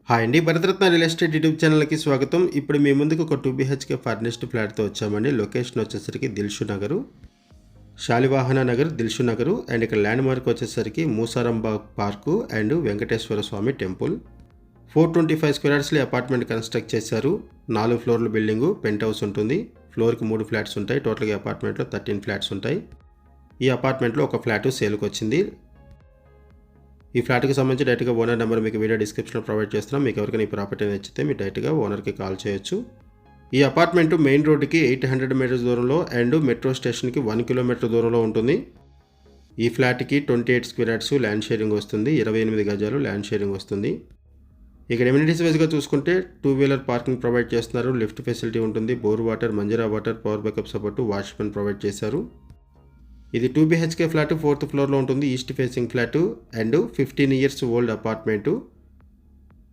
Hi అండి, Bharat Ratna real estate YouTube ఛానల్కి స్వాగతం. ఇప్పుడు మీ ముందుకు ఒక 2 BHK ఫర్నిష్డ్ ఫ్లాట్తో వచ్చామండి. లొకేషన్ వచ్చేసరికి దిల్షు నగరు, శాలివాహన నగర్, దిల్షు నగరు. అండ్ ఇక్కడ ల్యాండ్ మార్క్ వచ్చేసరికి Moosarambagh park and Venkateswara Swamy temple. 425 square యార్డ్స్లో అపార్ట్మెంట్ కన్స్ట్రక్ట్ చేశారు. 4 ఫ్లోర్ల బిల్డింగు, పెంట్ హౌస్ ఉంటుంది. ఫ్లోర్కి 3 ఫ్లాట్స్ ఉంటాయి. టోటల్గా అపార్ట్మెంట్లో 13 ఫ్లాట్స్ ఉంటాయి. ఈ అపార్ట్మెంట్లో ఒక ఫ్లాట్ సేల్కి వచ్చింది. ఈ ఫ్లాట్కి సంబంధించి డైరెక్ట్గా ఓనర్ నెంబర్ మీకు వీడియో డిస్క్రిప్షన్లో ప్రొవైడ్ చేస్తున్నాం. మీకు ఎవరికైనా ఈ ప్రాపర్టీ నచ్చితే మీరు డైరెక్ట్గా ఓనర్కి కాల్ చేయొచ్చు. ఈ అపార్ట్మెంట్ మెయిన్ రోడ్డుకి 800 మీటర్స్ దూరంలో అండ్ మెట్రో స్టేషన్కి 1 కిలోమీటర్ దూరంలో ఉంటుంది. ఈ ఫ్లాట్కి 28 స్క్వేర్ యార్డ్స్ ల్యాండ్ షేరింగ్ వస్తుంది. 28 గజాలు ల్యాండ్ షేరింగ్ వస్తుంది. ఇక్కడ ఎమ్యూనిటీస్ వైజ్గా చూసుకుంటే 2 వీలర్ పార్కింగ్ ప్రొవైడ్ చేస్తున్నారు. లిఫ్ట్ ఫెసిలిటీ ఉంటుంది. Bore water, Manjira water, power backup support, watchmen provide చేశారు. ఇది 2 BHK ఫ్లాట్, 4th ఫ్లోర్లో ఉంటుంది. East facing flat and 15 years old apartment.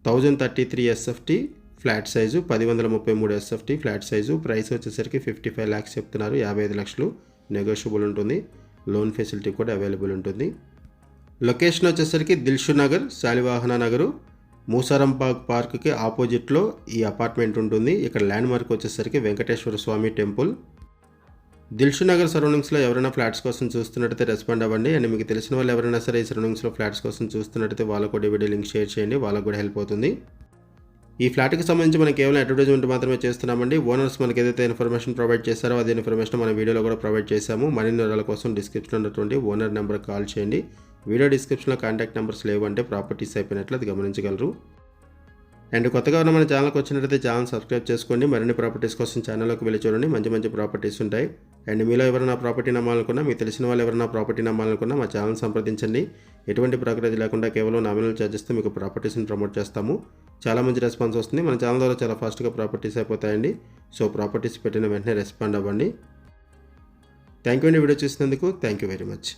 1033 SFT flat size, 1033 SFT flat size. Price వచ్చేసరికి 55 lakhs చెప్తున్నారు. 55 లక్షలు negotiable ఉంటుంది. లోన్ ఫెసిలిటీ కూడా అవైలబుల్ ఉంటుంది. లొకేషన్ వచ్చేసరికి దిల్షు నగర్, శాలివాహన నగరు, మూసారంబాగ్ పార్క్కి ఆపోజిట్లో ఈ అపార్ట్మెంట్ ఉంటుంది. ఇక్కడ ల్యాండ్ మార్క్ వచ్చేసరికి వెంకటేశ్వర స్వామి టెంపుల్. దిల్షు నగర్ సరౌండింగ్స్లో ఎవరైనా ఫ్లాట్స్ కోసం చూస్తున్నట్టయితే రెస్పాండ్ అవ్వండి. అండ్ మీకు తెలిసిన వాళ్ళు ఎవరైనా సరే ఈ సరౌండింగ్స్లో ఫ్లాట్స్ కోసం చూస్తున్నట్టయితే వాళ్ళకు కూడా వీడియో లింక్ షేర్ చేయండి. వాళ్ళకు కూడా హెల్ప్ అవుతుంది. ఈ ఫ్లాట్కి సంబంధించి మనం కేవలం అడ్వర్టైజ్మెంట్ మాత్రమే చేస్తున్నామండి. ఓనర్స్ మనకి ఏదైతే ఇన్ఫర్మేషన్ ప్రొవైడ్ చేశారో అదే ఇన్ఫర్మేషన్ మన వీడియోలో కూడా ప్రొవైడ్ చేశాము. మరిన్ని వివరాల కోసం డిస్క్రిప్షన్లో ఉన్నటువంటి ఓనర్ నెంబర్కి కాల్ చేయండి. వీడియో డిస్క్రిప్షన్లో కాంటాక్ట్ నెంబర్స్ లేవంటే ప్రాపర్టీస్ అయిపోయినట్లు అది గమనించగలరు. అండ్ కొత్తగా ఉన్న మన ఛానల్కి వచ్చినట్లయితే ఛానల్ సబ్స్క్రైబ్ చేసుకోండి. మరిన్ని ప్రాపర్టీస్ కోసం ఛానల్లోకి వెళ్ళి చూడండి. మంచి మంచి ప్రాపర్టీస్ ఉంటాయి. అండ్ మీలో ఎవరైనా ప్రాపర్టీ నమ్మాలనుకున్నా, మీకు తెలిసిన వాళ్ళు ఎవరైనా ప్రాపర్టీ నమ్మాలనుకున్నా మా ఛానల్ సంప్రదించండి. ఎటువంటి ప్రక్రియ లేకుండా కేవలం నామినల్ ఛార్జెస్తో మీకు ప్రాపర్టీస్ని ప్రమోట్ చేస్తాము. చాలా మంచి రెస్పాన్స్ వస్తుంది. మన ఛానల్ ద్వారా చాలా ఫాస్ట్గా ప్రాపర్టీస్ అయిపోతాయండి. సో ప్రాపర్టీస్ పెట్టిన వెంటనే రెస్పాండ్ అవ్వండి. థ్యాంక్ యూ అండి వీడియో చూసినందుకు. Thank you very much.